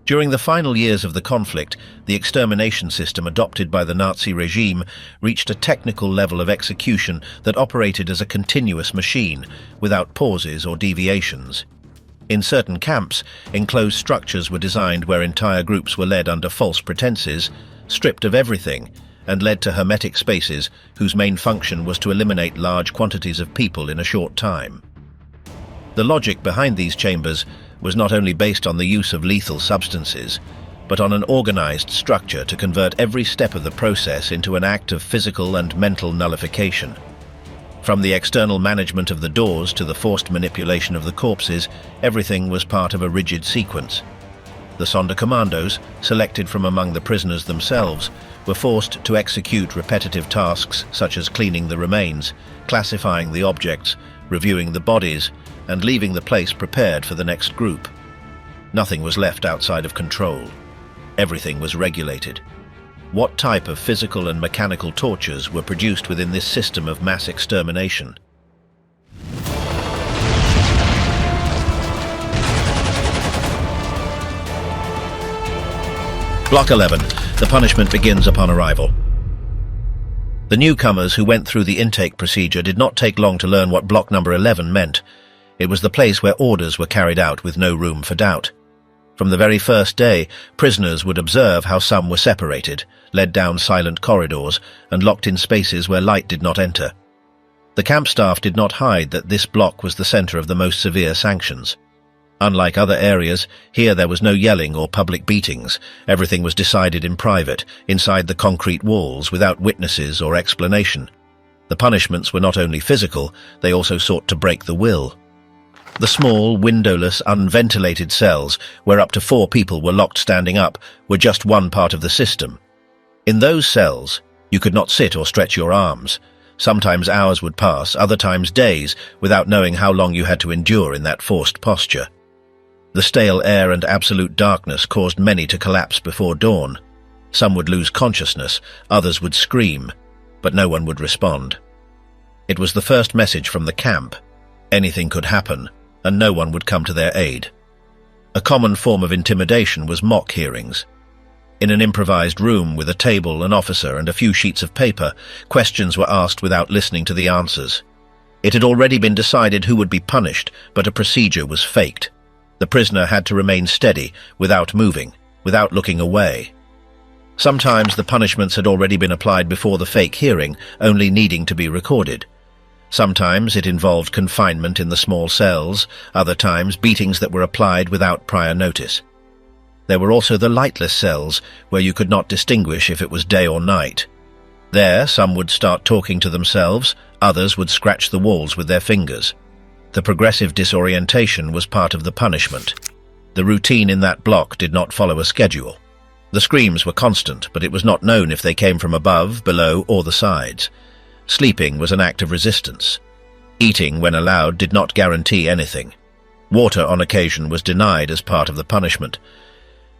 During the final years of the conflict, the extermination system adopted by the Nazi regime reached a technical level of execution that operated as a continuous machine, without pauses or deviations. In certain camps, enclosed structures were designed where entire groups were led under false pretenses, stripped of everything, and led to hermetic spaces whose main function was to eliminate large quantities of people in a short time. The logic behind these chambers was not only based on the use of lethal substances, but on an organized structure to convert every step of the process into an act of physical and mental nullification. From the external management of the doors to the forced manipulation of the corpses, everything was part of a rigid sequence. The Sonderkommandos, selected from among the prisoners themselves, were forced to execute repetitive tasks such as cleaning the remains, classifying the objects, reviewing the bodies, and leaving the place prepared for the next group. Nothing was left outside of control. Everything was regulated. What type of physical and mechanical tortures were produced within this system of mass extermination? Block 11. The punishment begins upon arrival. The newcomers who went through the intake procedure did not take long to learn what block number 11 meant. It was the place where orders were carried out with no room for doubt. From the very first day, prisoners would observe how some were separated, led down silent corridors, and locked in spaces where light did not enter. The camp staff did not hide that this block was the center of the most severe sanctions. Unlike other areas, here there was no yelling or public beatings. Everything was decided in private, inside the concrete walls, without witnesses or explanation. The punishments were not only physical, they also sought to break the will. The small, windowless, unventilated cells, where up to 4 people were locked standing up, were just one part of the system. In those cells, you could not sit or stretch your arms. Sometimes hours would pass, other times days, without knowing how long you had to endure in that forced posture. The stale air and absolute darkness caused many to collapse before dawn. Some would lose consciousness, others would scream, but no one would respond. It was the first message from the camp. Anything could happen, and no one would come to their aid. A common form of intimidation was mock hearings. In an improvised room with a table, an officer, and a few sheets of paper, questions were asked without listening to the answers. It had already been decided who would be punished, but a procedure was faked. The prisoner had to remain steady, without moving, without looking away. Sometimes the punishments had already been applied before the fake hearing, only needing to be recorded. Sometimes it involved confinement in the small cells, other times beatings that were applied without prior notice. There were also the lightless cells, where you could not distinguish if it was day or night. There, some would start talking to themselves, others would scratch the walls with their fingers. The progressive disorientation was part of the punishment. The routine in that block did not follow a schedule. The screams were constant, but it was not known if they came from above, below, or the sides. Sleeping was an act of resistance. Eating, when allowed, did not guarantee anything. Water, on occasion, was denied as part of the punishment.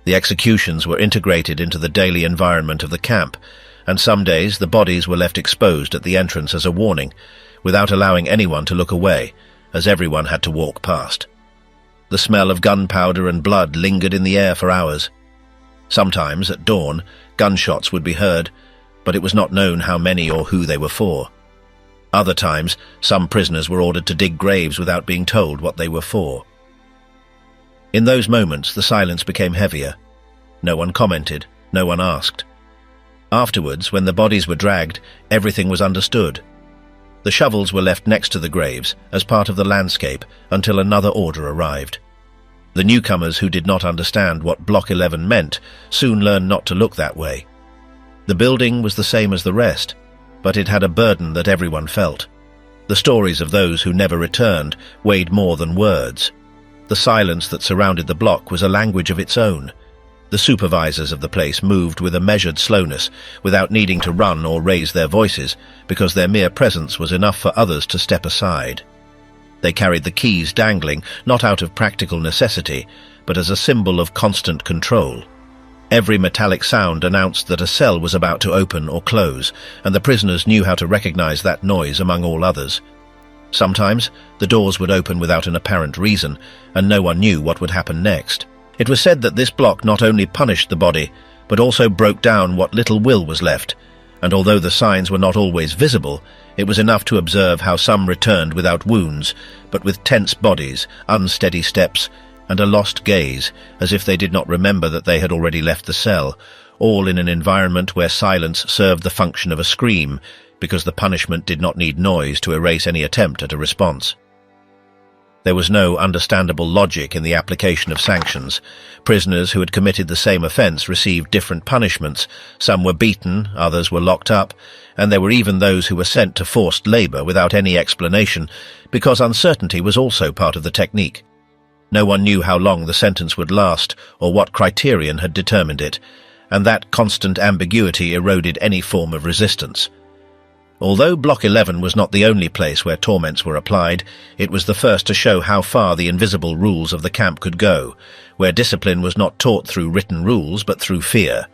The executions were integrated into the daily environment of the camp, and some days the bodies were left exposed at the entrance as a warning, without allowing anyone to look away, as everyone had to walk past. The smell of gunpowder and blood lingered in the air for hours. Sometimes, at dawn, gunshots would be heard, but it was not known how many or who they were for. Other times, some prisoners were ordered to dig graves without being told what they were for. In those moments, the silence became heavier. No one commented, no one asked. Afterwards, when the bodies were dragged, everything was understood. The shovels were left next to the graves, as part of the landscape, until another order arrived. The newcomers who did not understand what Block 11 meant soon learned not to look that way. The building was the same as the rest, but it had a burden that everyone felt. The stories of those who never returned weighed more than words. The silence that surrounded the block was a language of its own. The supervisors of the place moved with a measured slowness, without needing to run or raise their voices, because their mere presence was enough for others to step aside. They carried the keys dangling, not out of practical necessity, but as a symbol of constant control. Every metallic sound announced that a cell was about to open or close, and the prisoners knew how to recognize that noise among all others. Sometimes, the doors would open without an apparent reason, and no one knew what would happen next. It was said that this block not only punished the body, but also broke down what little will was left, and although the signs were not always visible, it was enough to observe how some returned without wounds, but with tense bodies, unsteady steps, and a lost gaze, as if they did not remember that they had already left the cell, all in an environment where silence served the function of a scream, because the punishment did not need noise to erase any attempt at a response. There was no understandable logic in the application of sanctions. Prisoners who had committed the same offence received different punishments. Some were beaten, others were locked up, and there were even those who were sent to forced labour without any explanation, because uncertainty was also part of the technique. No one knew how long the sentence would last or what criterion had determined it, and that constant ambiguity eroded any form of resistance. Although Block 11 was not the only place where torments were applied, it was the first to show how far the invisible rules of the camp could go, where discipline was not taught through written rules but through fear.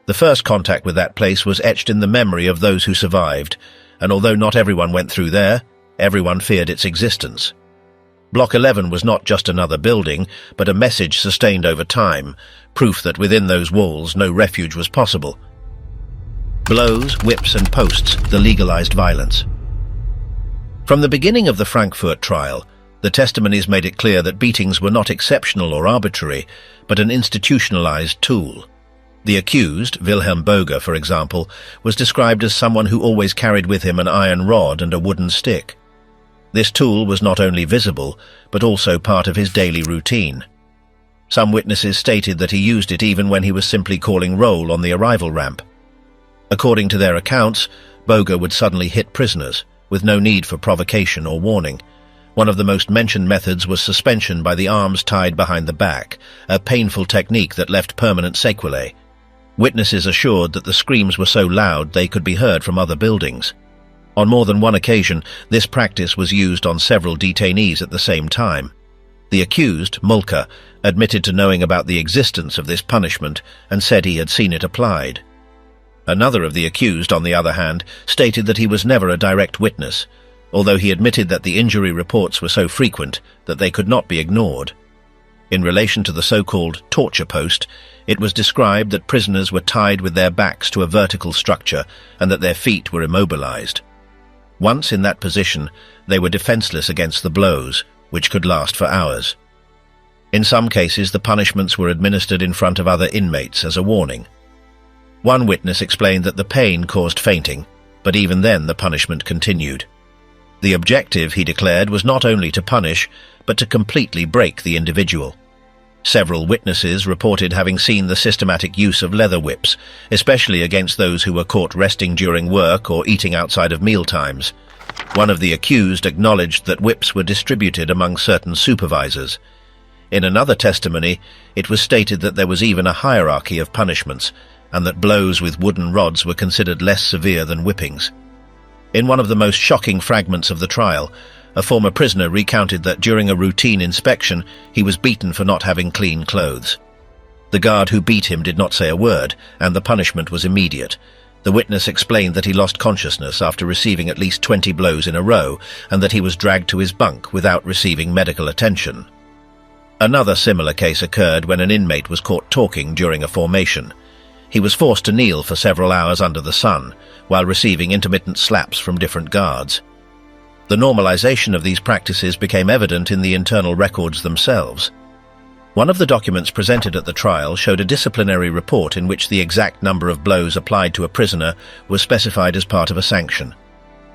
The first contact with that place was etched in the memory of those who survived, and although not everyone went through there, everyone feared its existence. Block 11 was not just another building, but a message sustained over time, proof that within those walls no refuge was possible. Blows, whips and posts, the legalized violence. From the beginning of the Frankfurt trial, the testimonies made it clear that beatings were not exceptional or arbitrary, but an institutionalized tool. The accused, Wilhelm Boger, for example, was described as someone who always carried with him an iron rod and a wooden stick. This tool was not only visible, but also part of his daily routine. Some witnesses stated that he used it even when he was simply calling roll on the arrival ramp. According to their accounts, Boger would suddenly hit prisoners, with no need for provocation or warning. One of the most mentioned methods was suspension by the arms tied behind the back, a painful technique that left permanent sequelae. Witnesses assured that the screams were so loud they could be heard from other buildings. On more than one occasion, this practice was used on several detainees at the same time. The accused, Mulker, admitted to knowing about the existence of this punishment and said he had seen it applied. Another of the accused, on the other hand, stated that he was never a direct witness, although he admitted that the injury reports were so frequent that they could not be ignored. In relation to the so-called torture post, it was described that prisoners were tied with their backs to a vertical structure and that their feet were immobilized. Once in that position, they were defenseless against the blows, which could last for hours. In some cases, the punishments were administered in front of other inmates as a warning. One witness explained that the pain caused fainting, but even then the punishment continued. The objective, he declared, was not only to punish, but to completely break the individual. Several witnesses reported having seen the systematic use of leather whips, especially against those who were caught resting during work or eating outside of mealtimes. One of the accused acknowledged that whips were distributed among certain supervisors. In another testimony, it was stated that there was even a hierarchy of punishments, and that blows with wooden rods were considered less severe than whippings. In one of the most shocking fragments of the trial, a former prisoner recounted that during a routine inspection, he was beaten for not having clean clothes. The guard who beat him did not say a word, and the punishment was immediate. The witness explained that he lost consciousness after receiving at least 20 blows in a row, and that he was dragged to his bunk without receiving medical attention. Another similar case occurred when an inmate was caught talking during a formation. He was forced to kneel for several hours under the sun, while receiving intermittent slaps from different guards. The normalization of these practices became evident in the internal records themselves. One of the documents presented at the trial showed a disciplinary report in which the exact number of blows applied to a prisoner was specified as part of a sanction.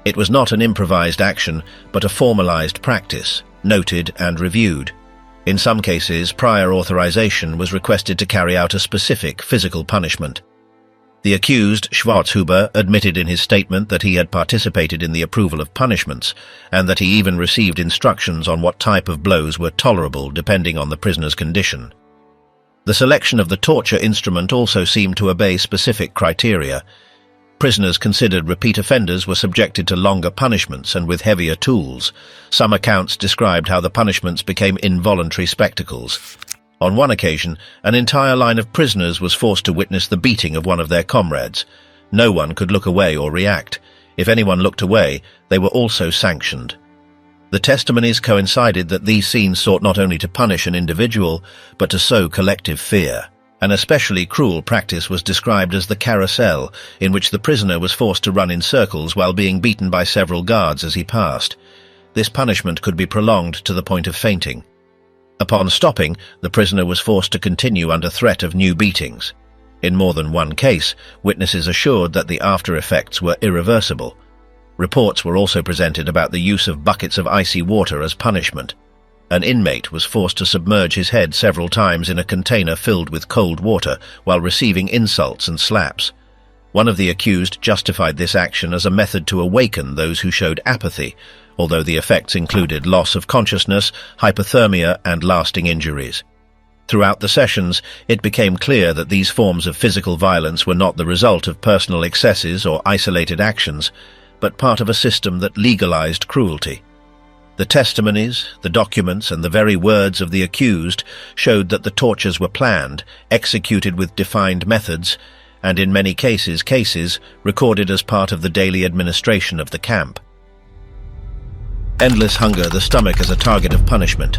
It was not an improvised action, but a formalized practice, noted and reviewed. In some cases, prior authorization was requested to carry out a specific physical punishment. The accused, Schwarzhuber, admitted in his statement that he had participated in the approval of punishments, and that he even received instructions on what type of blows were tolerable depending on the prisoner's condition. The selection of the torture instrument also seemed to obey specific criteria. Prisoners considered repeat offenders were subjected to longer punishments and with heavier tools. Some accounts described how the punishments became involuntary spectacles. On one occasion, an entire line of prisoners was forced to witness the beating of one of their comrades. No one could look away or react. If anyone looked away, they were also sanctioned. The testimonies coincided that these scenes sought not only to punish an individual, but to sow collective fear. An especially cruel practice was described as the carousel, in which the prisoner was forced to run in circles while being beaten by several guards as he passed. This punishment could be prolonged to the point of fainting. Upon stopping, the prisoner was forced to continue under threat of new beatings. In more than one case, witnesses assured that the after effects were irreversible. Reports were also presented about the use of buckets of icy water as punishment. An inmate was forced to submerge his head several times in a container filled with cold water while receiving insults and slaps. One of the accused justified this action as a method to awaken those who showed apathy, although the effects included loss of consciousness, hypothermia, and lasting injuries. Throughout the sessions, it became clear that these forms of physical violence were not the result of personal excesses or isolated actions, but part of a system that legalized cruelty. The testimonies, the documents, and the very words of the accused showed that the tortures were planned, executed with defined methods, and in many cases recorded as part of the daily administration of the camp. Endless hunger, the stomach as a target of punishment.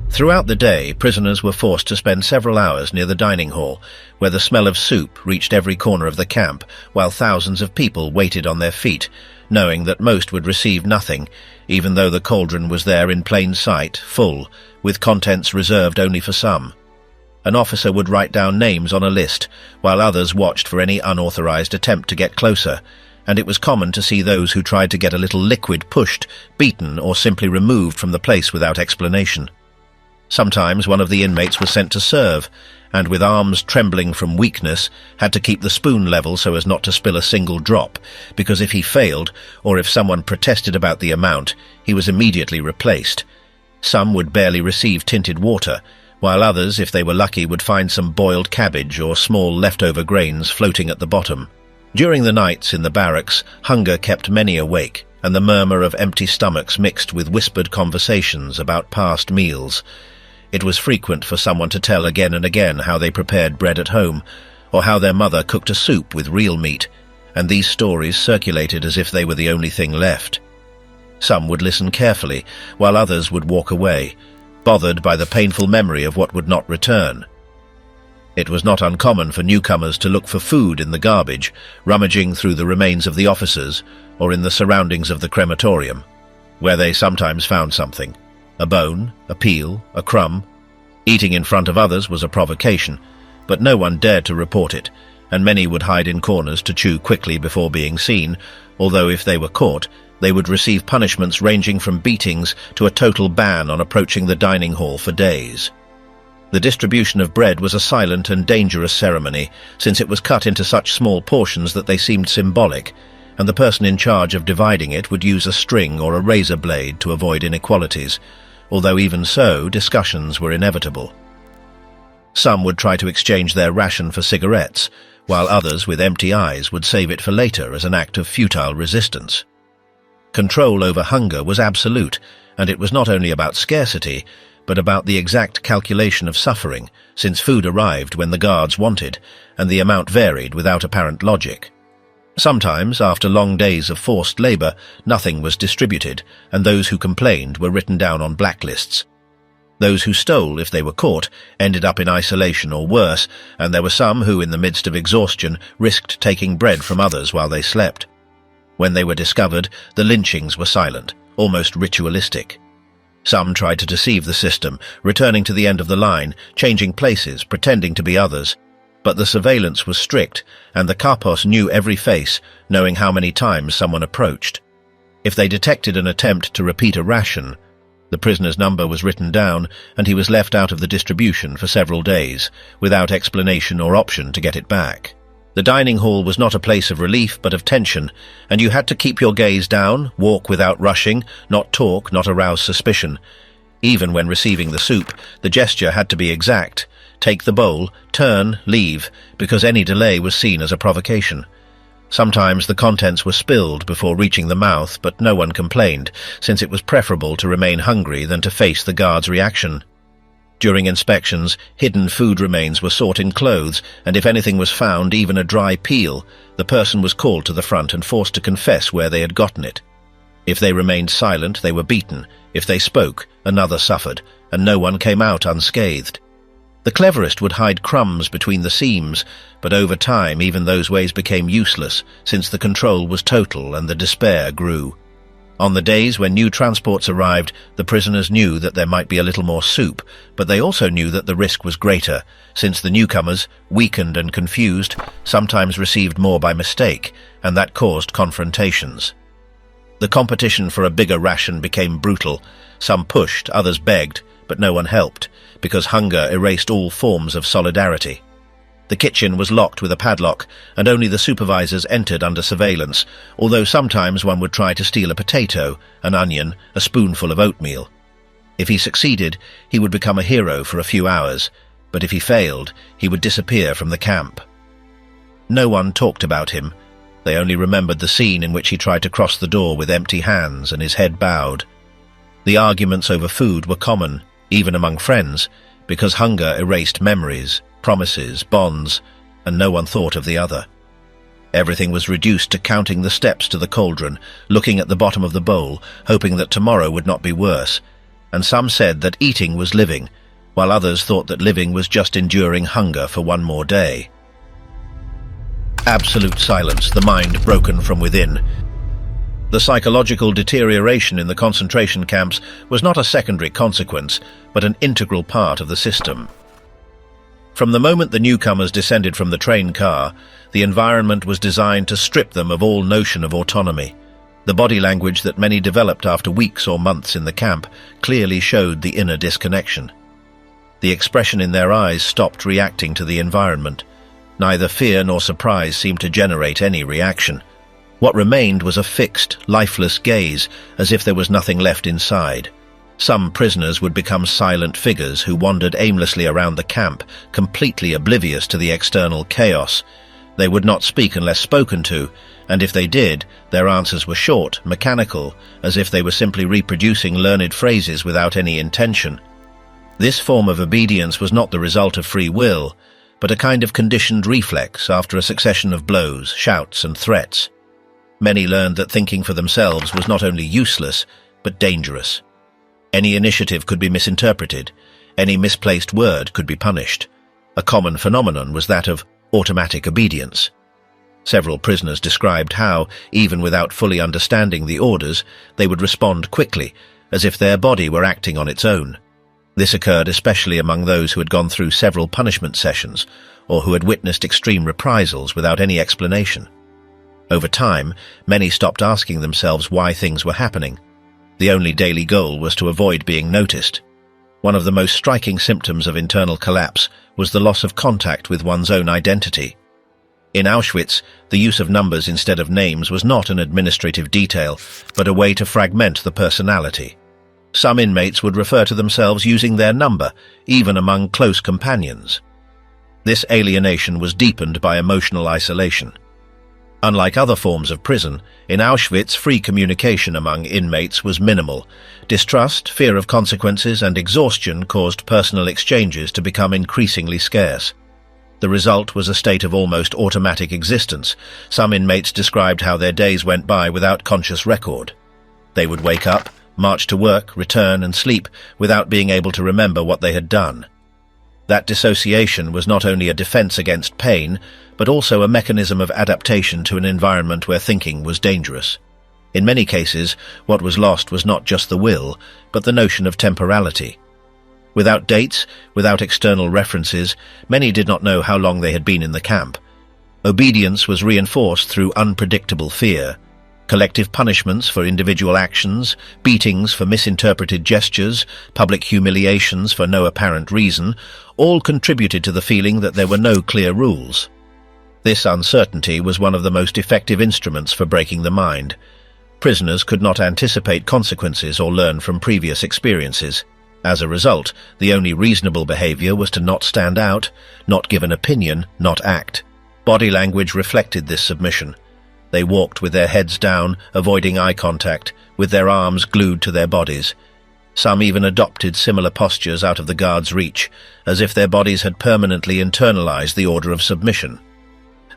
Throughout the day, prisoners were forced to spend several hours near the dining hall, where the smell of soup reached every corner of the camp, while thousands of people waited on their feet, knowing that most would receive nothing, even though the cauldron was there in plain sight, full, with contents reserved only for some. An officer would write down names on a list, while others watched for any unauthorized attempt to get closer, and it was common to see those who tried to get a little liquid pushed, beaten, or simply removed from the place without explanation. Sometimes one of the inmates was sent to serve, and with arms trembling from weakness, had to keep the spoon level so as not to spill a single drop, because if he failed, or if someone protested about the amount, he was immediately replaced. Some would barely receive tinted water, while others, if they were lucky, would find some boiled cabbage or small leftover grains floating at the bottom. During the nights in the barracks, hunger kept many awake, and the murmur of empty stomachs mixed with whispered conversations about past meals. It was frequent for someone to tell again and again how they prepared bread at home, or how their mother cooked a soup with real meat, and these stories circulated as if they were the only thing left. Some would listen carefully, while others would walk away, bothered by the painful memory of what would not return. It was not uncommon for newcomers to look for food in the garbage, rummaging through the remains of the officers, or in the surroundings of the crematorium, where they sometimes found something. A bone, a peel, a crumb. Eating in front of others was a provocation, but no one dared to report it, and many would hide in corners to chew quickly before being seen, although if they were caught, they would receive punishments ranging from beatings to a total ban on approaching the dining hall for days. The distribution of bread was a silent and dangerous ceremony, since it was cut into such small portions that they seemed symbolic, and the person in charge of dividing it would use a string or a razor blade to avoid inequalities, although even so, discussions were inevitable. Some would try to exchange their ration for cigarettes, while others with empty eyes would save it for later as an act of futile resistance. Control over hunger was absolute, and it was not only about scarcity, but about the exact calculation of suffering, since food arrived when the guards wanted, and the amount varied without apparent logic. Sometimes, after long days of forced labor, nothing was distributed, and those who complained were written down on blacklists. Those who stole, if they were caught, ended up in isolation or worse, and there were some who, in the midst of exhaustion, risked taking bread from others while they slept. When they were discovered, the lynchings were silent, almost ritualistic. Some tried to deceive the system, returning to the end of the line, changing places, pretending to be others. But the surveillance was strict, and the kapos knew every face, knowing how many times someone approached. If they detected an attempt to repeat a ration, the prisoner's number was written down, and he was left out of the distribution for several days, without explanation or option to get it back. The dining hall was not a place of relief, but of tension, and you had to keep your gaze down, walk without rushing, not talk, not arouse suspicion. Even when receiving the soup, the gesture had to be exact. Take the bowl, turn, leave, because any delay was seen as a provocation. Sometimes the contents were spilled before reaching the mouth, but no one complained, since it was preferable to remain hungry than to face the guard's reaction. During inspections, hidden food remains were sought in clothes, and if anything was found, even a dry peel, the person was called to the front and forced to confess where they had gotten it. If they remained silent, they were beaten. If they spoke, another suffered, and no one came out unscathed. The cleverest would hide crumbs between the seams, but over time even those ways became useless, since the control was total and the despair grew. On the days when new transports arrived, the prisoners knew that there might be a little more soup, but they also knew that the risk was greater, since the newcomers, weakened and confused, sometimes received more by mistake, and that caused confrontations. The competition for a bigger ration became brutal. Some pushed, others begged, but no one helped, because hunger erased all forms of solidarity. The kitchen was locked with a padlock, and only the supervisors entered under surveillance, although sometimes one would try to steal a potato, an onion, a spoonful of oatmeal. If he succeeded, he would become a hero for a few hours, but if he failed, he would disappear from the camp. No one talked about him. They only remembered the scene in which he tried to cross the door with empty hands and his head bowed. The arguments over food were common, even among friends, because hunger erased memories, promises, bonds, and no one thought of the other. Everything was reduced to counting the steps to the cauldron, looking at the bottom of the bowl, hoping that tomorrow would not be worse, and some said that eating was living, while others thought that living was just enduring hunger for one more day. Absolute silence, the mind broken from within. The psychological deterioration in the concentration camps was not a secondary consequence, but an integral part of the system. From the moment the newcomers descended from the train car, the environment was designed to strip them of all notion of autonomy. The body language that many developed after weeks or months in the camp clearly showed the inner disconnection. The expression in their eyes stopped reacting to the environment. Neither fear nor surprise seemed to generate any reaction. What remained was a fixed, lifeless gaze, as if there was nothing left inside. Some prisoners would become silent figures who wandered aimlessly around the camp, completely oblivious to the external chaos. They would not speak unless spoken to, and if they did, their answers were short, mechanical, as if they were simply reproducing learned phrases without any intention. This form of obedience was not the result of free will, but a kind of conditioned reflex after a succession of blows, shouts, and threats. Many learned that thinking for themselves was not only useless, but dangerous. Any initiative could be misinterpreted. Any misplaced word could be punished. A common phenomenon was that of automatic obedience. Several prisoners described how, even without fully understanding the orders, they would respond quickly, as if their body were acting on its own. This occurred especially among those who had gone through several punishment sessions, or who had witnessed extreme reprisals without any explanation. Over time, many stopped asking themselves why things were happening. The only daily goal was to avoid being noticed. One of the most striking symptoms of internal collapse was the loss of contact with one's own identity. In Auschwitz, the use of numbers instead of names was not an administrative detail, but a way to fragment the personality. Some inmates would refer to themselves using their number, even among close companions. This alienation was deepened by emotional isolation. Unlike other forms of prison, in Auschwitz free communication among inmates was minimal. Distrust, fear of consequences, and exhaustion caused personal exchanges to become increasingly scarce. The result was a state of almost automatic existence. Some inmates described how their days went by without conscious record. They would wake up, march to work, return, and sleep without being able to remember what they had done. That dissociation was not only a defense against pain, but also a mechanism of adaptation to an environment where thinking was dangerous. In many cases, what was lost was not just the will, but the notion of temporality. Without dates, without external references, many did not know how long they had been in the camp. Obedience was reinforced through unpredictable fear. Collective punishments for individual actions, beatings for misinterpreted gestures, public humiliations for no apparent reason, all contributed to the feeling that there were no clear rules. This uncertainty was one of the most effective instruments for breaking the mind. Prisoners could not anticipate consequences or learn from previous experiences. As a result, the only reasonable behavior was to not stand out, not give an opinion, not act. Body language reflected this submission. They walked with their heads down, avoiding eye contact, with their arms glued to their bodies. Some even adopted similar postures out of the guards' reach, as if their bodies had permanently internalized the order of submission.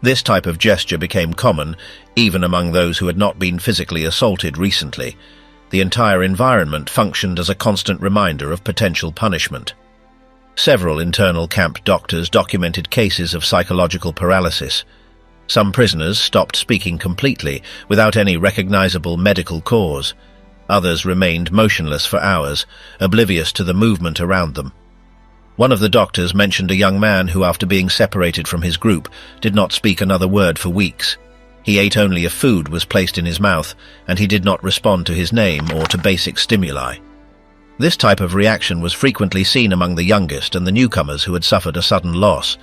This type of gesture became common even among those who had not been physically assaulted recently. The entire environment functioned as a constant reminder of potential punishment. Several internal camp doctors documented cases of psychological paralysis. Some prisoners stopped speaking completely without any recognizable medical cause. Others remained motionless for hours, oblivious to the movement around them. One of the doctors mentioned a young man who, after being separated from his group, did not speak another word for weeks. He ate only if food was placed in his mouth, and he did not respond to his name or to basic stimuli. This type of reaction was frequently seen among the youngest and the newcomers who had suffered a sudden loss.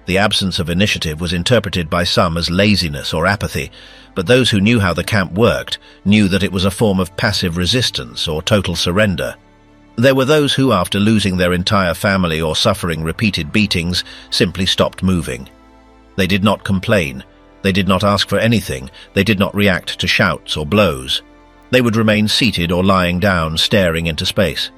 The absence of initiative was interpreted by some as laziness or apathy, but those who knew how the camp worked knew that it was a form of passive resistance or total surrender. There were those who, after losing their entire family or suffering repeated beatings, simply stopped moving. They did not complain. They did not ask for anything. They did not react to shouts or blows. They would remain seated or lying down, staring into space.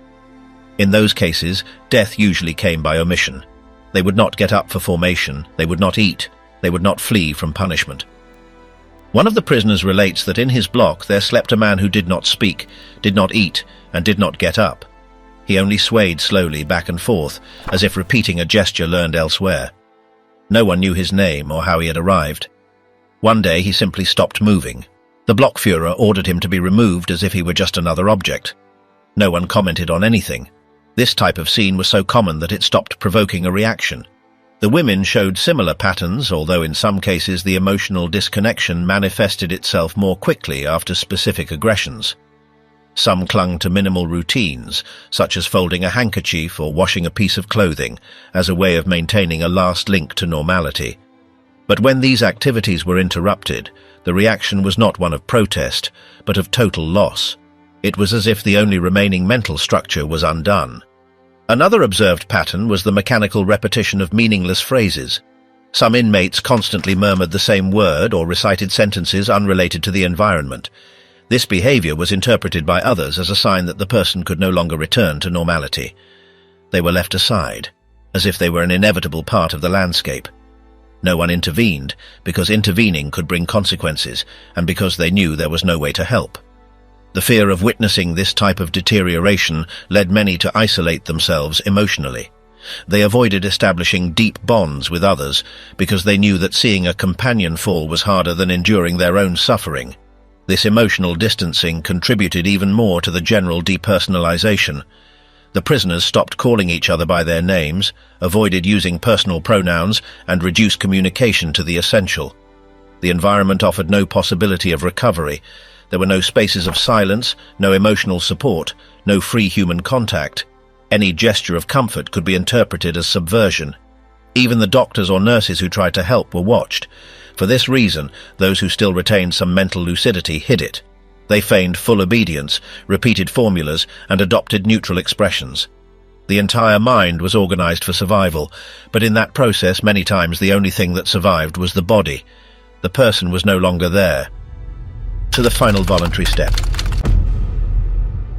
In those cases, death usually came by omission. They would not get up for formation. They would not eat. They would not flee from punishment. One of the prisoners relates that in his block there slept a man who did not speak, did not eat, and did not get up. He only swayed slowly back and forth, as if repeating a gesture learned elsewhere. No one knew his name or how he had arrived. One day he simply stopped moving. The Blockführer ordered him to be removed as if he were just another object. No one commented on anything. This type of scene was so common that it stopped provoking a reaction. The women showed similar patterns, although in some cases the emotional disconnection manifested itself more quickly after specific aggressions. Some clung to minimal routines, such as folding a handkerchief or washing a piece of clothing, as a way of maintaining a last link to normality. But when these activities were interrupted, the reaction was not one of protest, but of total loss. It was as if the only remaining mental structure was undone. Another observed pattern was the mechanical repetition of meaningless phrases. Some inmates constantly murmured the same word or recited sentences unrelated to the environment. This behavior was interpreted by others as a sign that the person could no longer return to normality. They were left aside, as if they were an inevitable part of the landscape. No one intervened, because intervening could bring consequences, and because they knew there was no way to help. The fear of witnessing this type of deterioration led many to isolate themselves emotionally. They avoided establishing deep bonds with others because they knew that seeing a companion fall was harder than enduring their own suffering. This emotional distancing contributed even more to the general depersonalization. The prisoners stopped calling each other by their names, avoided using personal pronouns, and reduced communication to the essential. The environment offered no possibility of recovery. There were no spaces of silence, no emotional support, no free human contact. Any gesture of comfort could be interpreted as subversion. Even the doctors or nurses who tried to help were watched. For this reason, those who still retained some mental lucidity hid it. They feigned full obedience, repeated formulas, and adopted neutral expressions. The entire mind was organized for survival, but in that process many times the only thing that survived was the body. The person was no longer there. To the final voluntary step.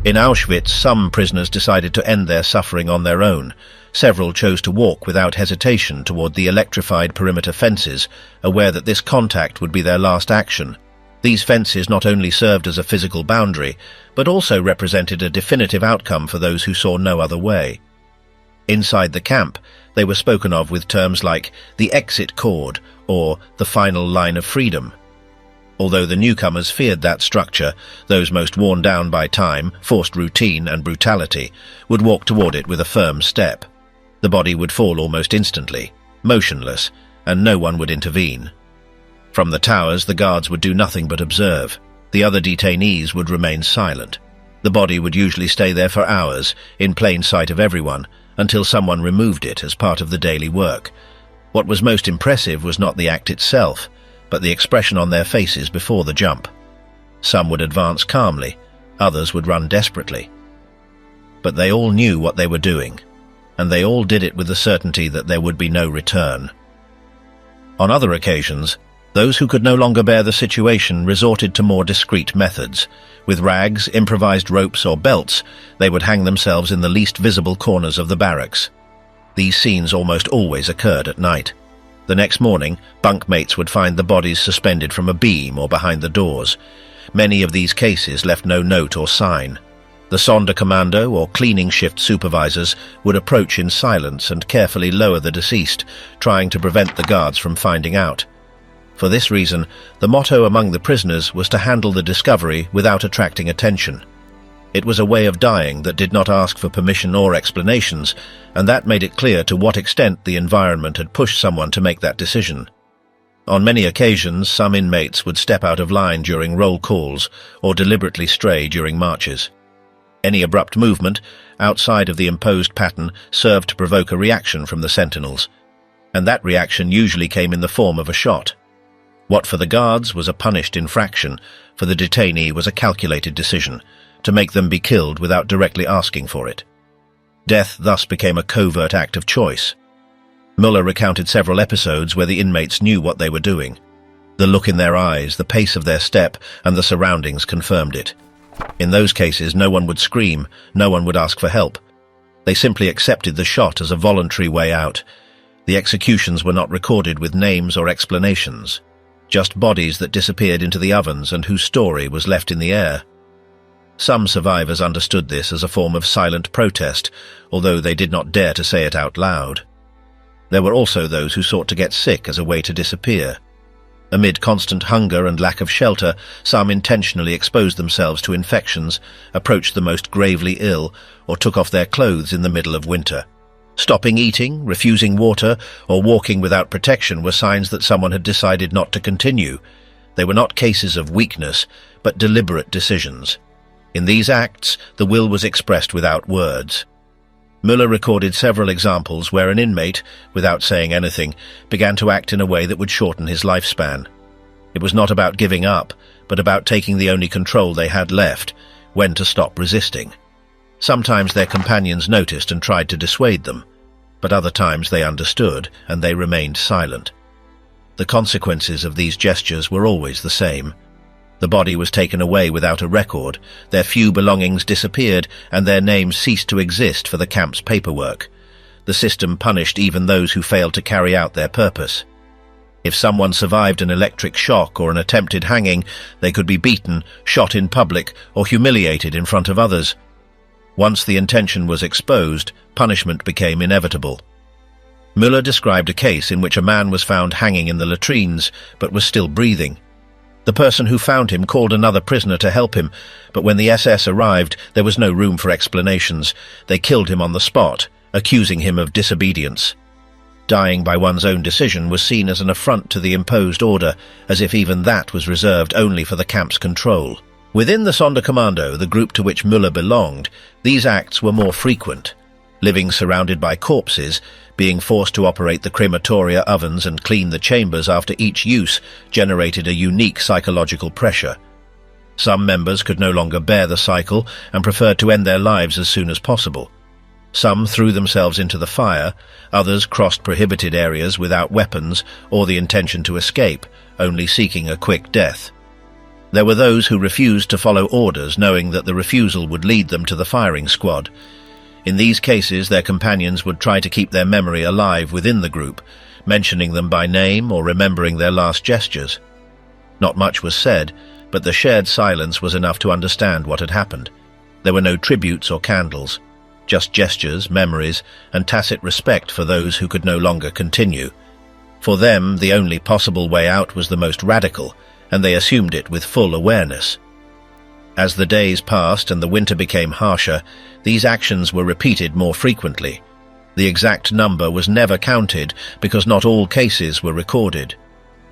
In Auschwitz, some prisoners decided to end their suffering on their own. Several chose to walk without hesitation toward the electrified perimeter fences, aware that this contact would be their last action. These fences not only served as a physical boundary, but also represented a definitive outcome for those who saw no other way. Inside the camp, they were spoken of with terms like the exit cord or the final line of freedom. Although the newcomers feared that structure, those most worn down by time, forced routine, and brutality would walk toward it with a firm step. The body would fall almost instantly, motionless, and no one would intervene. From the towers, the guards would do nothing but observe. The other detainees would remain silent. The body would usually stay there for hours, in plain sight of everyone, until someone removed it as part of the daily work. What was most impressive was not the act itself, but the expression on their faces before the jump. Some would advance calmly, others would run desperately. But they all knew what they were doing, and they all did it with the certainty that there would be no return. On other occasions, those who could no longer bear the situation resorted to more discreet methods. With rags, improvised ropes, or belts, they would hang themselves in the least visible corners of the barracks. These scenes almost always occurred at night. The next morning, bunkmates would find the bodies suspended from a beam or behind the doors. Many of these cases left no note or sign. The Sonderkommando or cleaning shift supervisors would approach in silence and carefully lower the deceased, trying to prevent the guards from finding out. For this reason, the motto among the prisoners was to handle the discovery without attracting attention. It was a way of dying that did not ask for permission or explanations, and that made it clear to what extent the environment had pushed someone to make that decision. On many occasions, some inmates would step out of line during roll calls or deliberately stray during marches. Any abrupt movement outside of the imposed pattern served to provoke a reaction from the sentinels, and that reaction usually came in the form of a shot. What for the guards was a punished infraction, for the detainee was a calculated decision, to make them be killed without directly asking for it. Death thus became a covert act of choice. Müller recounted several episodes where the inmates knew what they were doing. The look in their eyes, the pace of their step, and the surroundings confirmed it. In those cases, no one would scream, no one would ask for help. They simply accepted the shot as a voluntary way out. The executions were not recorded with names or explanations, just bodies that disappeared into the ovens and whose story was left in the air. Some survivors understood this as a form of silent protest, although they did not dare to say it out loud. There were also those who sought to get sick as a way to disappear. Amid constant hunger and lack of shelter, some intentionally exposed themselves to infections, approached the most gravely ill, or took off their clothes in the middle of winter. Stopping eating, refusing water, or walking without protection were signs that someone had decided not to continue. They were not cases of weakness, but deliberate decisions. In these acts, the will was expressed without words. Müller recorded several examples where an inmate, without saying anything, began to act in a way that would shorten his lifespan. It was not about giving up, but about taking the only control they had left, when to stop resisting. Sometimes their companions noticed and tried to dissuade them, but other times they understood, and they remained silent. The consequences of these gestures were always the same. The body was taken away without a record, their few belongings disappeared, and their names ceased to exist for the camp's paperwork. The system punished even those who failed to carry out their purpose. If someone survived an electric shock or an attempted hanging, they could be beaten, shot in public, or humiliated in front of others. Once the intention was exposed, punishment became inevitable. Müller described a case in which a man was found hanging in the latrines, but was still breathing. The person who found him called another prisoner to help him, but when the SS arrived, there was no room for explanations. They killed him on the spot, accusing him of disobedience. Dying by one's own decision was seen as an affront to the imposed order, as if even that was reserved only for the camp's control. Within the Sonderkommando, the group to which Müller belonged, these acts were more frequent. Living surrounded by corpses, being forced to operate the crematoria ovens and clean the chambers after each use generated a unique psychological pressure. Some members could no longer bear the cycle and preferred to end their lives as soon as possible. Some threw themselves into the fire, others crossed prohibited areas without weapons or the intention to escape, only seeking a quick death. There were those who refused to follow orders, knowing that the refusal would lead them to the firing squad. In these cases, their companions would try to keep their memory alive within the group, mentioning them by name or remembering their last gestures. Not much was said, but the shared silence was enough to understand what had happened. There were no tributes or candles, just gestures, memories, and tacit respect for those who could no longer continue. For them, the only possible way out was the most radical, and they assumed it with full awareness. As the days passed and the winter became harsher, these actions were repeated more frequently. The exact number was never counted because not all cases were recorded.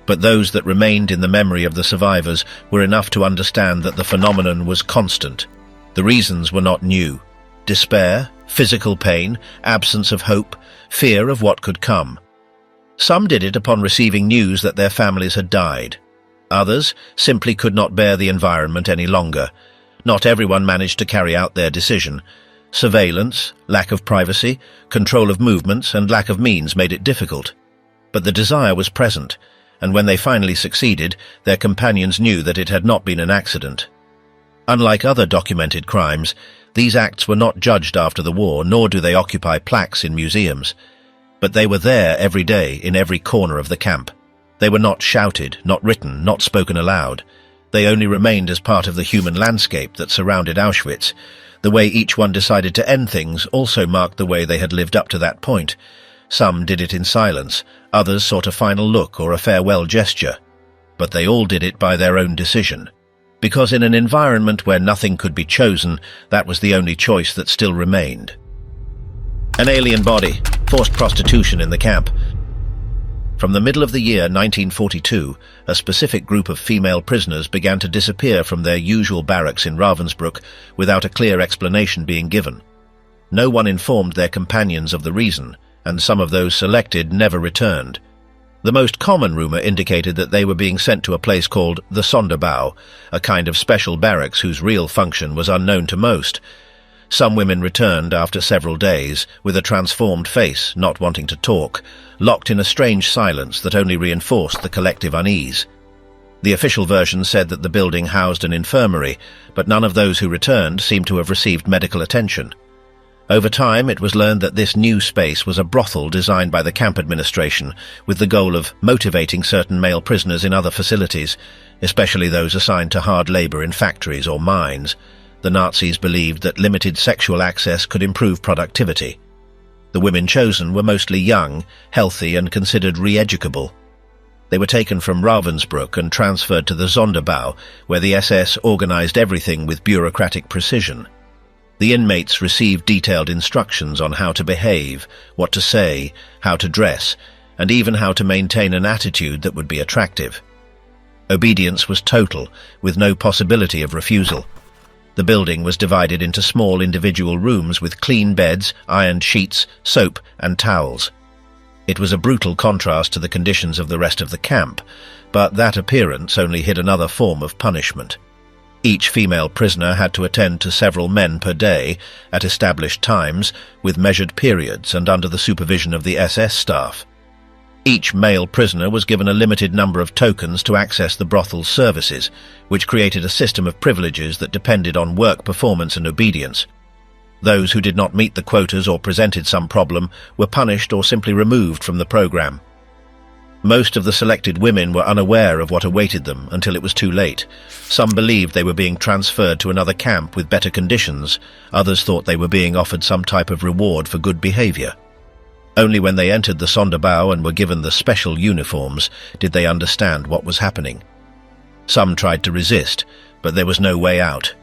But those that remained in the memory of the survivors were enough to understand that the phenomenon was constant. The reasons were not new. Despair, physical pain, absence of hope, fear of what could come. Some did it upon receiving news that their families had died. Others simply could not bear the environment any longer. Not everyone managed to carry out their decision. Surveillance, lack of privacy, control of movements, and lack of means made it difficult. But the desire was present, and when they finally succeeded, their companions knew that it had not been an accident. Unlike other documented crimes, these acts were not judged after the war, nor do they occupy plaques in museums. But they were there every day in every corner of the camp. They were not shouted, not written, not spoken aloud. They only remained as part of the human landscape that surrounded Auschwitz. The way each one decided to end things also marked the way they had lived up to that point. Some did it in silence, others sought a final look or a farewell gesture. But they all did it by their own decision. Because in an environment where nothing could be chosen, that was the only choice that still remained. An alien body, forced prostitution in the camp. From the middle of the year 1942, a specific group of female prisoners began to disappear from their usual barracks in Ravensbrück without a clear explanation being given. No one informed their companions of the reason, and some of those selected never returned. The most common rumor indicated that they were being sent to a place called the Sonderbau, a kind of special barracks whose real function was unknown to most. Some women returned after several days, with a transformed face, not wanting to talk, locked in a strange silence that only reinforced the collective unease. The official version said that the building housed an infirmary, but none of those who returned seemed to have received medical attention. Over time, it was learned that this new space was a brothel designed by the camp administration, with the goal of motivating certain male prisoners in other facilities, especially those assigned to hard labor in factories or mines. The Nazis believed that limited sexual access could improve productivity. The women chosen were mostly young, healthy, and considered re-educable. They were taken from Ravensbrück and transferred to the Sonderbau, where the SS organized everything with bureaucratic precision. The inmates received detailed instructions on how to behave, what to say, how to dress, and even how to maintain an attitude that would be attractive. Obedience was total, with no possibility of refusal. The building was divided into small individual rooms with clean beds, ironed sheets, soap, and towels. It was a brutal contrast to the conditions of the rest of the camp, but that appearance only hid another form of punishment. Each female prisoner had to attend to several men per day, at established times, with measured periods and under the supervision of the SS staff. Each male prisoner was given a limited number of tokens to access the brothel's services, which created a system of privileges that depended on work performance and obedience. Those who did not meet the quotas or presented some problem were punished or simply removed from the program. Most of the selected women were unaware of what awaited them until it was too late. Some believed they were being transferred to another camp with better conditions. Others thought they were being offered some type of reward for good behavior. Only when they entered the Sonderbau and were given the special uniforms did they understand what was happening. Some tried to resist, but there was no way out.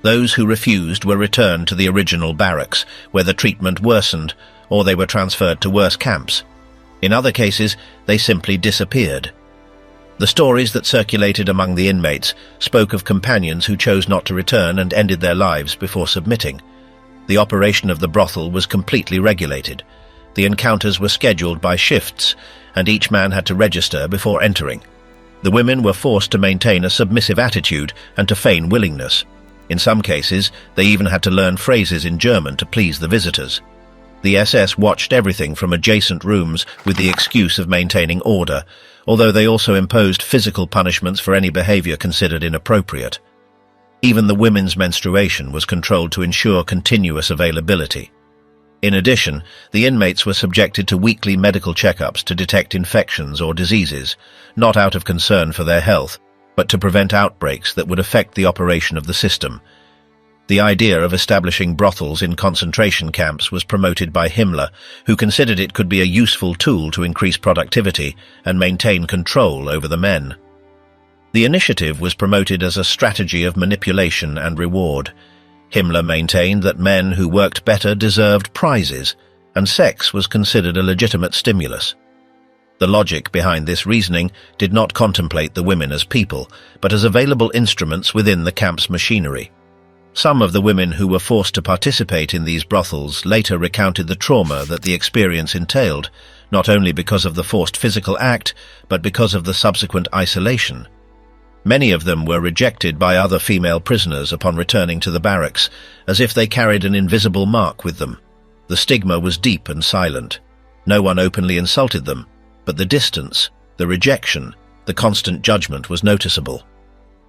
Those who refused were returned to the original barracks, where the treatment worsened, or they were transferred to worse camps. In other cases, they simply disappeared. The stories that circulated among the inmates spoke of companions who chose not to return and ended their lives before submitting. The operation of the brothel was completely regulated. The encounters were scheduled by shifts, and each man had to register before entering. The women were forced to maintain a submissive attitude and to feign willingness. In some cases, they even had to learn phrases in German to please the visitors. The SS watched everything from adjacent rooms with the excuse of maintaining order, although they also imposed physical punishments for any behavior considered inappropriate. Even the women's menstruation was controlled to ensure continuous availability. In addition, the inmates were subjected to weekly medical checkups to detect infections or diseases, not out of concern for their health, but to prevent outbreaks that would affect the operation of the system. The idea of establishing brothels in concentration camps was promoted by Himmler, who considered it could be a useful tool to increase productivity and maintain control over the men. The initiative was promoted as a strategy of manipulation and reward. Himmler maintained that men who worked better deserved prizes, and sex was considered a legitimate stimulus. The logic behind this reasoning did not contemplate the women as people, but as available instruments within the camp's machinery. Some of the women who were forced to participate in these brothels later recounted the trauma that the experience entailed, not only because of the forced physical act, but because of the subsequent isolation. Many of them were rejected by other female prisoners upon returning to the barracks, as if they carried an invisible mark with them. The stigma was deep and silent. No one openly insulted them, but the distance, the rejection, the constant judgment was noticeable.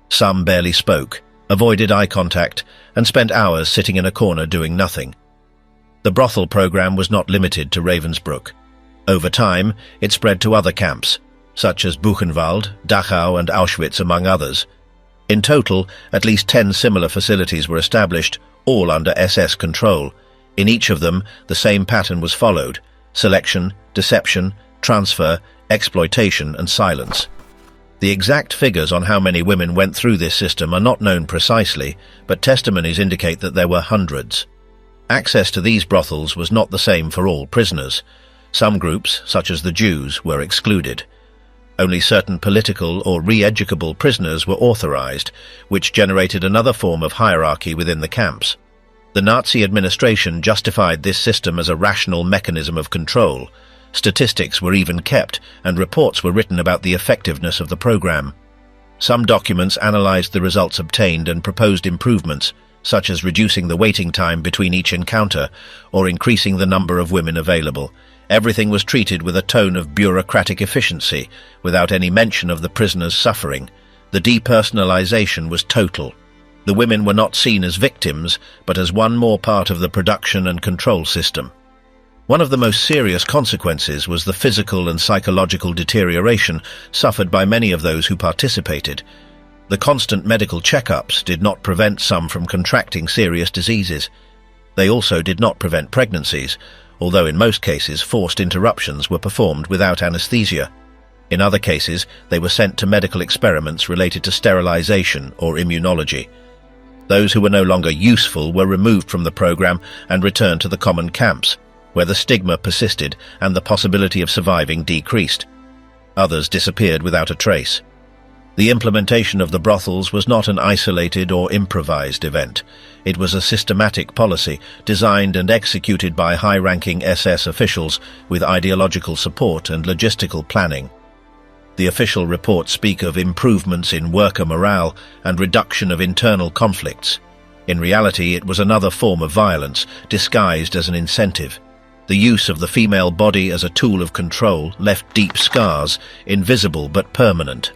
Some barely spoke, avoided eye contact, and spent hours sitting in a corner doing nothing. The brothel program was not limited to Ravensbrück. Over time, it spread to other camps, such as Buchenwald, Dachau and Auschwitz, among others. In total, at least 10 similar facilities were established, all under SS control. In each of them, the same pattern was followed: selection, deception, transfer, exploitation and silence. The exact figures on how many women went through this system are not known precisely, but testimonies indicate that there were hundreds. Access to these brothels was not the same for all prisoners. Some groups, such as the Jews, were excluded. Only certain political or re-educable prisoners were authorized, which generated another form of hierarchy within the camps. The Nazi administration justified this system as a rational mechanism of control. Statistics were even kept, and reports were written about the effectiveness of the program. Some documents analyzed the results obtained and proposed improvements, such as reducing the waiting time between each encounter or increasing the number of women available. Everything was treated with a tone of bureaucratic efficiency, without any mention of the prisoners' suffering. The depersonalization was total. The women were not seen as victims, but as one more part of the production and control system. One of the most serious consequences was the physical and psychological deterioration suffered by many of those who participated. The constant medical checkups did not prevent some from contracting serious diseases. They also did not prevent pregnancies, although in most cases forced interruptions were performed without anesthesia. In other cases, they were sent to medical experiments related to sterilization or immunology. Those who were no longer useful were removed from the program and returned to the common camps, where the stigma persisted and the possibility of surviving decreased. Others disappeared without a trace. The implementation of the brothels was not an isolated or improvised event. It was a systematic policy designed and executed by high-ranking SS officials with ideological support and logistical planning. The official reports speak of improvements in worker morale and reduction of internal conflicts. In reality, it was another form of violence, disguised as an incentive. The use of the female body as a tool of control left deep scars, invisible but permanent.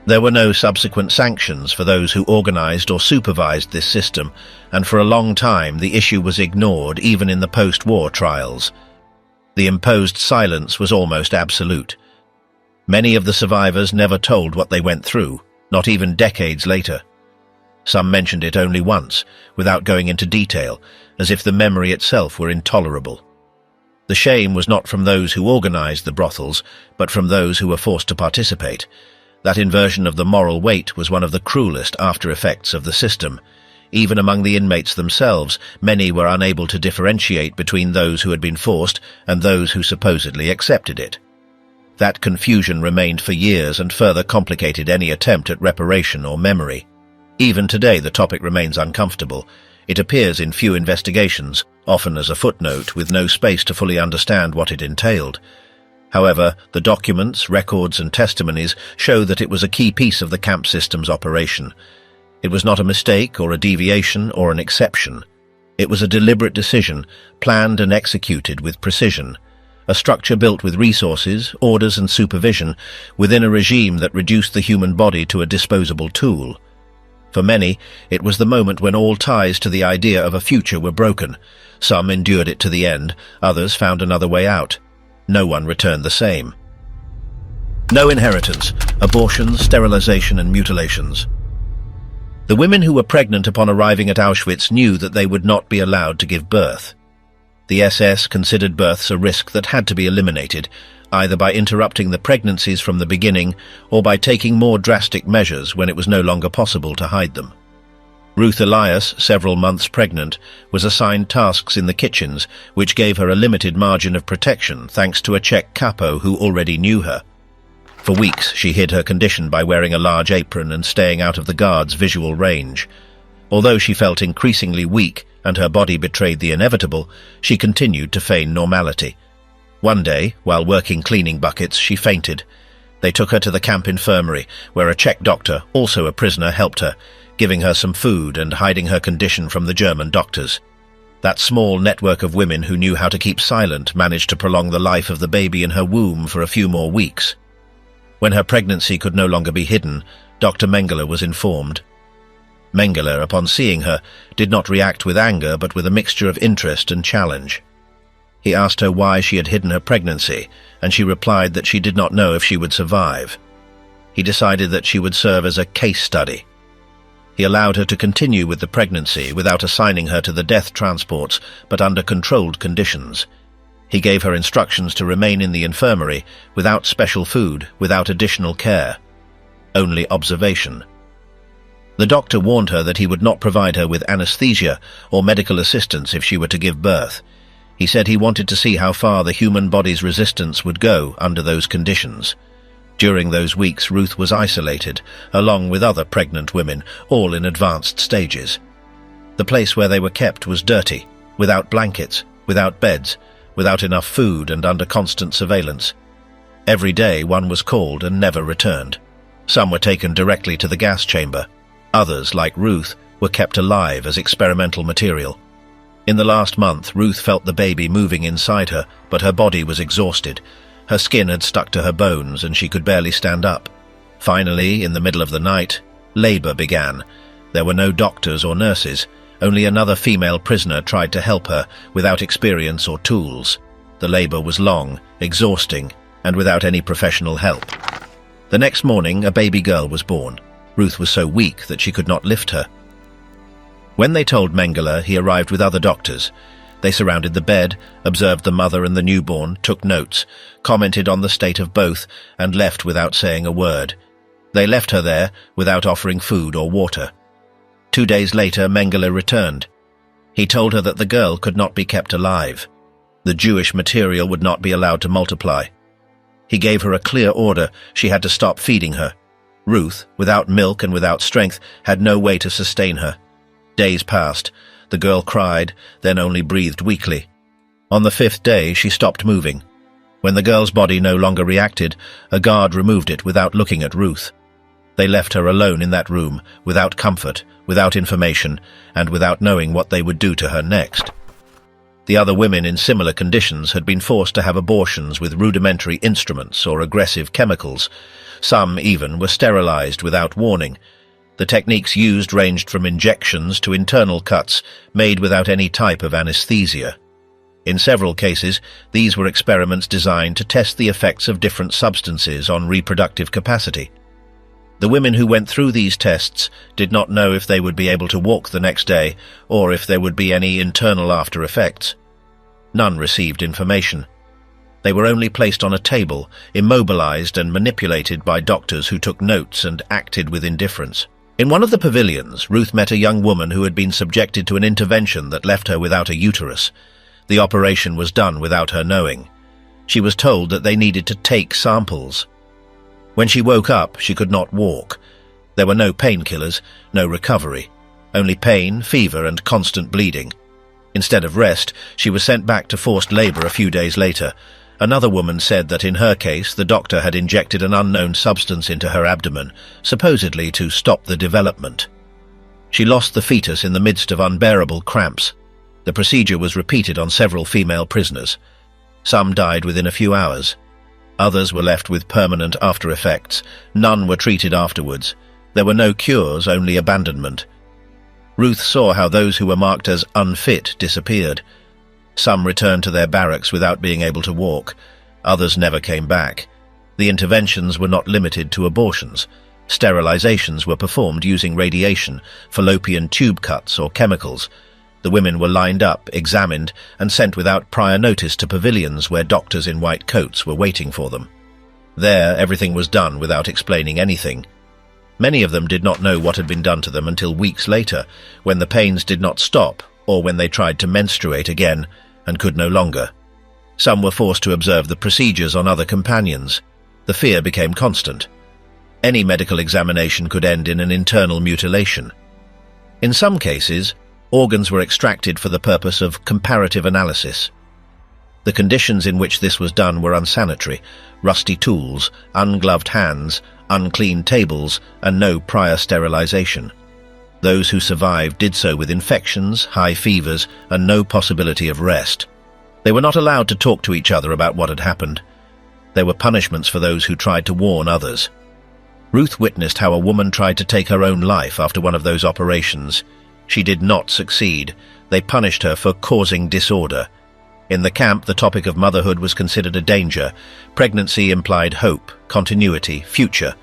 There were no subsequent sanctions for those who organized or supervised this system, and for a long time the issue was ignored even in the post-war trials. The imposed silence was almost absolute. Many of the survivors never told what they went through, not even decades later. Some mentioned it only once, without going into detail, as if the memory itself were intolerable. The shame was not from those who organized the brothels, but from those who were forced to participate. That inversion of the moral weight was one of the cruelest after-effects of the system. Even among the inmates themselves, many were unable to differentiate between those who had been forced and those who supposedly accepted it. That confusion remained for years and further complicated any attempt at reparation or memory. Even today the topic remains uncomfortable. It appears in few investigations, often as a footnote with no space to fully understand what it entailed. However, the documents, records and testimonies show that it was a key piece of the camp system's operation. It was not a mistake or a deviation or an exception. It was a deliberate decision, planned and executed with precision. A structure built with resources, orders and supervision within a regime that reduced the human body to a disposable tool. For many, it was the moment when all ties to the idea of a future were broken. Some endured it to the end, others found another way out. No one returned the same. No inheritance, abortions, sterilization and mutilations. The women who were pregnant upon arriving at Auschwitz knew that they would not be allowed to give birth. The SS considered births a risk that had to be eliminated, either by interrupting the pregnancies from the beginning or by taking more drastic measures when it was no longer possible to hide them. Ruth Elias, several months pregnant, was assigned tasks in the kitchens, which gave her a limited margin of protection thanks to a Czech capo who already knew her. For weeks she hid her condition by wearing a large apron and staying out of the guards' visual range. Although she felt increasingly weak and her body betrayed the inevitable, she continued to feign normality. One day, while working cleaning buckets, she fainted. They took her to the camp infirmary, where a Czech doctor, also a prisoner, helped her, giving her some food and hiding her condition from the German doctors. That small network of women who knew how to keep silent managed to prolong the life of the baby in her womb for a few more weeks. When her pregnancy could no longer be hidden, Dr. Mengele was informed. Mengele, upon seeing her, did not react with anger but with a mixture of interest and challenge. He asked her why she had hidden her pregnancy, and she replied that she did not know if she would survive. He decided that she would serve as a case study. He allowed her to continue with the pregnancy without assigning her to the death transports, but under controlled conditions. He gave her instructions to remain in the infirmary without special food, without additional care. Only observation. The doctor warned her that he would not provide her with anesthesia or medical assistance if she were to give birth. He said he wanted to see how far the human body's resistance would go under those conditions. During those weeks, Ruth was isolated, along with other pregnant women, all in advanced stages. The place where they were kept was dirty, without blankets, without beds, without enough food and under constant surveillance. Every day one was called and never returned. Some were taken directly to the gas chamber. Others, like Ruth, were kept alive as experimental material. In the last month, Ruth felt the baby moving inside her, but her body was exhausted. Her skin had stuck to her bones and she could barely stand up. Finally, in the middle of the night, labor began. There were no doctors or nurses. Only another female prisoner tried to help her, without experience or tools. The labor was long, exhausting, and without any professional help. The next morning, a baby girl was born. Ruth was so weak that she could not lift her. When they told Mengele, he arrived with other doctors. They surrounded the bed, observed the mother and the newborn, took notes, commented on the state of both, and left without saying a word. They left her there without offering food or water. 2 days later, Mengele returned. He told her that the girl could not be kept alive. The Jewish material would not be allowed to multiply. He gave her a clear order: she had to stop feeding her. Ruth, without milk and without strength, had no way to sustain her. Days passed. The girl cried, then only breathed weakly. On the 5th day, she stopped moving. When the girl's body no longer reacted, a guard removed it without looking at Ruth. They left her alone in that room, without comfort, without information, and without knowing what they would do to her next. The other women in similar conditions had been forced to have abortions with rudimentary instruments or aggressive chemicals. Some even were sterilized without warning. The techniques used ranged from injections to internal cuts made without any type of anesthesia. In several cases, these were experiments designed to test the effects of different substances on reproductive capacity. The women who went through these tests did not know if they would be able to walk the next day or if there would be any internal after effects. None received information. They were only placed on a table, immobilized and manipulated by doctors who took notes and acted with indifference. In one of the pavilions, Ruth met a young woman who had been subjected to an intervention that left her without a uterus. The operation was done without her knowing. She was told that they needed to take samples. When she woke up, she could not walk. There were no painkillers, no recovery, only pain, fever, and constant bleeding. Instead of rest, she was sent back to forced labor a few days later. Another woman said that in her case, the doctor had injected an unknown substance into her abdomen, supposedly to stop the development. She lost the fetus in the midst of unbearable cramps. The procedure was repeated on several female prisoners. Some died within a few hours. Others were left with permanent after effects. None were treated afterwards. There were no cures, only abandonment. Ruth saw how those who were marked as unfit disappeared. Some returned to their barracks without being able to walk. Others never came back. The interventions were not limited to abortions. Sterilizations were performed using radiation, fallopian tube cuts, or chemicals. The women were lined up, examined, and sent without prior notice to pavilions where doctors in white coats were waiting for them. There, everything was done without explaining anything. Many of them did not know what had been done to them until weeks later, when the pains did not stop, or when they tried to menstruate again and could no longer. Some were forced to observe the procedures on other companions. The fear became constant. Any medical examination could end in an internal mutilation. In some cases, organs were extracted for the purpose of comparative analysis. The conditions in which this was done were unsanitary: rusty tools, ungloved hands, unclean tables, and no prior sterilization. Those who survived did so with infections, high fevers, and no possibility of rest. They were not allowed to talk to each other about what had happened. There were punishments for those who tried to warn others. Ruth witnessed how a woman tried to take her own life after one of those operations. She did not succeed. They punished her for causing disorder. In the camp, the topic of motherhood was considered a danger. Pregnancy implied hope, continuity, future.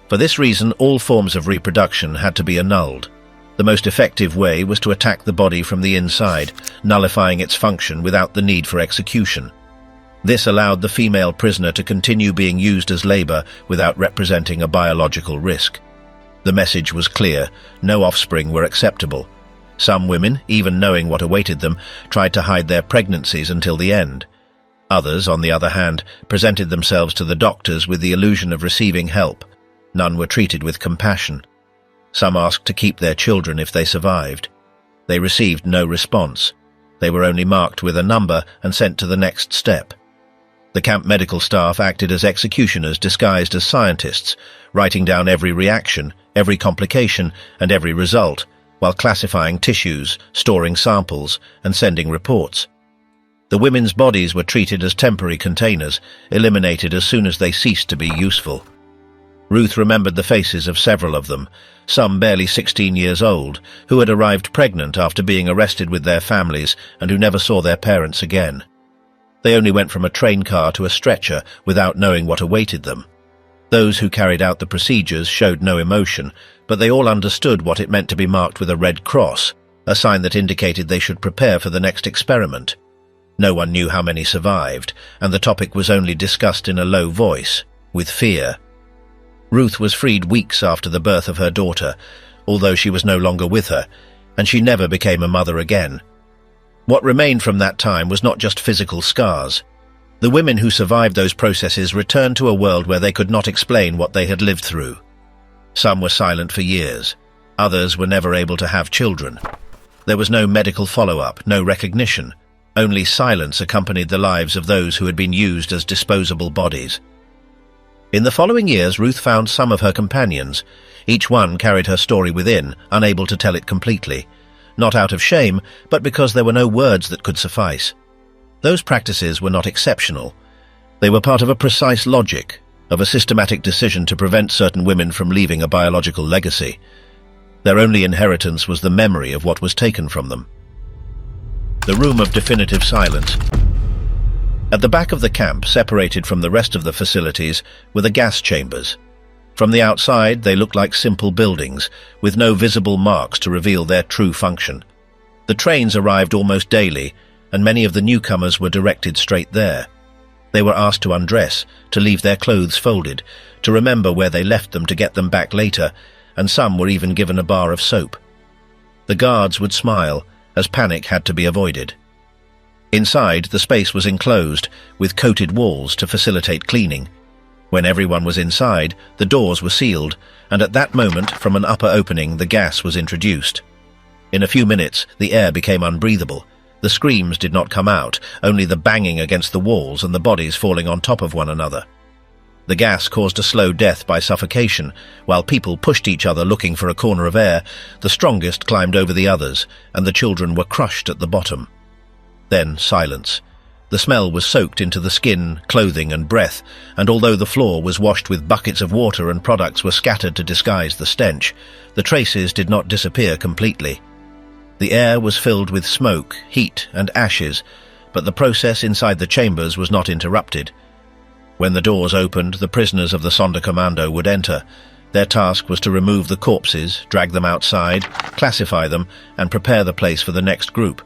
For this reason, all forms of reproduction had to be annulled. The most effective way was to attack the body from the inside, nullifying its function without the need for execution. This allowed the female prisoner to continue being used as labor without representing a biological risk. The message was clear: no offspring were acceptable. Some women, even knowing what awaited them, tried to hide their pregnancies until the end. Others, on the other hand, presented themselves to the doctors with the illusion of receiving help. None were treated with compassion. Some asked to keep their children if they survived. They received no response. They were only marked with a number and sent to the next step. The camp medical staff acted as executioners disguised as scientists, writing down every reaction, every complication, and every result, while classifying tissues, storing samples, and sending reports. The women's bodies were treated as temporary containers, eliminated as soon as they ceased to be useful. Ruth remembered the faces of several of them, some barely 16 years old, who had arrived pregnant after being arrested with their families and who never saw their parents again. They only went from a train car to a stretcher without knowing what awaited them. Those who carried out the procedures showed no emotion, but they all understood what it meant to be marked with a red cross, a sign that indicated they should prepare for the next experiment. No one knew how many survived, and the topic was only discussed in a low voice, with fear. Ruth was freed weeks after the birth of her daughter, although she was no longer with her, and she never became a mother again. What remained from that time was not just physical scars. The women who survived those processes returned to a world where they could not explain what they had lived through. Some were silent for years. Others were never able to have children. There was no medical follow-up, no recognition. Only silence accompanied the lives of those who had been used as disposable bodies. In the following years, Ruth found some of her companions. Each one carried her story within, unable to tell it completely. Not out of shame, but because there were no words that could suffice. Those practices were not exceptional. They were part of a precise logic, of a systematic decision to prevent certain women from leaving a biological legacy. Their only inheritance was the memory of what was taken from them. The room of definitive silence. At the back of the camp, separated from the rest of the facilities, were the gas chambers. From the outside, they looked like simple buildings, with no visible marks to reveal their true function. The trains arrived almost daily, and many of the newcomers were directed straight there. They were asked to undress, to leave their clothes folded, to remember where they left them to get them back later, and some were even given a bar of soap. The guards would smile, as panic had to be avoided. Inside, the space was enclosed, with coated walls to facilitate cleaning. When everyone was inside, the doors were sealed, and at that moment, from an upper opening, the gas was introduced. In a few minutes, the air became unbreathable. The screams did not come out, only the banging against the walls and the bodies falling on top of one another. The gas caused a slow death by suffocation. While people pushed each other looking for a corner of air, the strongest climbed over the others, and the children were crushed at the bottom. Then silence. The smell was soaked into the skin, clothing, and breath, and although the floor was washed with buckets of water and products were scattered to disguise the stench, the traces did not disappear completely. The air was filled with smoke, heat, and ashes, but the process inside the chambers was not interrupted. When the doors opened, the prisoners of the Sonderkommando would enter. Their task was to remove the corpses, drag them outside, classify them, and prepare the place for the next group.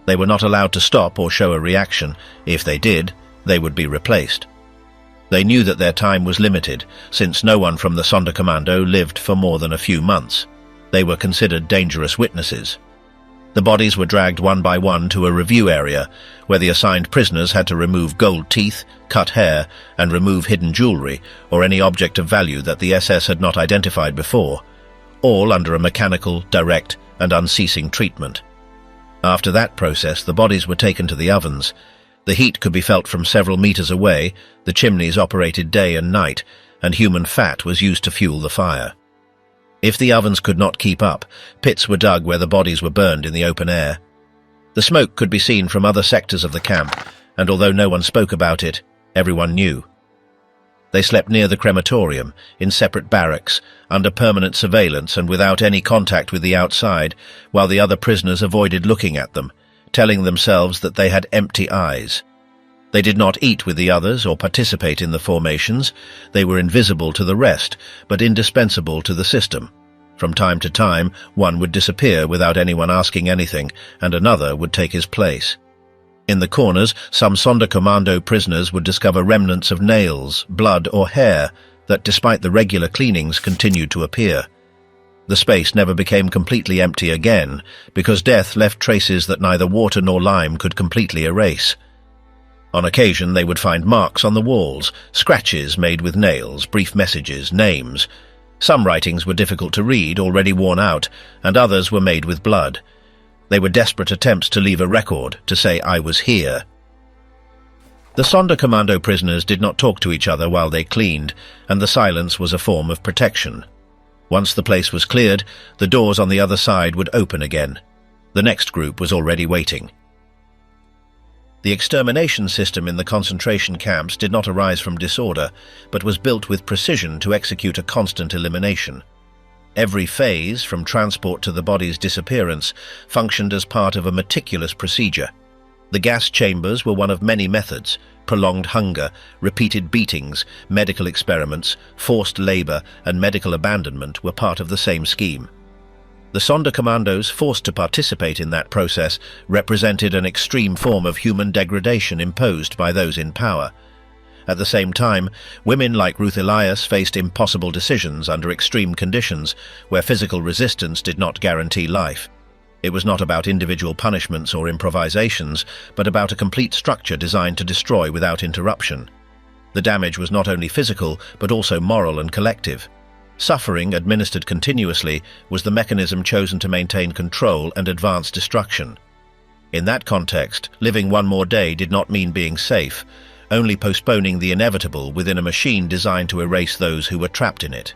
They were not allowed to stop or show a reaction. If they did, they would be replaced. They knew that their time was limited, since no one from the Sonderkommando lived for more than a few months. They were considered dangerous witnesses. The bodies were dragged one by one to a review area, where the assigned prisoners had to remove gold teeth, cut hair, and remove hidden jewelry, or any object of value that the SS had not identified before, all under a mechanical, direct, and unceasing treatment. After that process, the bodies were taken to the ovens. The heat could be felt from several meters away, the chimneys operated day and night, and human fat was used to fuel the fire. If the ovens could not keep up, pits were dug where the bodies were burned in the open air. The smoke could be seen from other sectors of the camp, and although no one spoke about it, everyone knew. They slept near the crematorium, in separate barracks, under permanent surveillance and without any contact with the outside, while the other prisoners avoided looking at them, telling themselves that they had empty eyes. They did not eat with the others or participate in the formations. They were invisible to the rest, but indispensable to the system. From time to time, one would disappear without anyone asking anything, and another would take his place. In the corners, some Sonderkommando prisoners would discover remnants of nails, blood or hair that, despite the regular cleanings, continued to appear. The space never became completely empty again, because death left traces that neither water nor lime could completely erase. On occasion, they would find marks on the walls, scratches made with nails, brief messages, names. Some writings were difficult to read, already worn out, and others were made with blood. They were desperate attempts to leave a record, to say, "I was here." The Sonderkommando prisoners did not talk to each other while they cleaned, and the silence was a form of protection. Once the place was cleared, the doors on the other side would open again. The next group was already waiting. The extermination system in the concentration camps did not arise from disorder, but was built with precision to execute a constant elimination. Every phase, from transport to the body's disappearance, functioned as part of a meticulous procedure. The gas chambers were one of many methods. Prolonged hunger, repeated beatings, medical experiments, forced labor, and medical abandonment were part of the same scheme. The Sonderkommandos, forced to participate in that process, represented an extreme form of human degradation imposed by those in power. At the same time, women like Ruth Elias faced impossible decisions under extreme conditions, where physical resistance did not guarantee life. It was not about individual punishments or improvisations, but about a complete structure designed to destroy without interruption. The damage was not only physical, but also moral and collective. Suffering, administered continuously, was the mechanism chosen to maintain control and advance destruction. In that context, living one more day did not mean being safe, only postponing the inevitable within a machine designed to erase those who were trapped in it.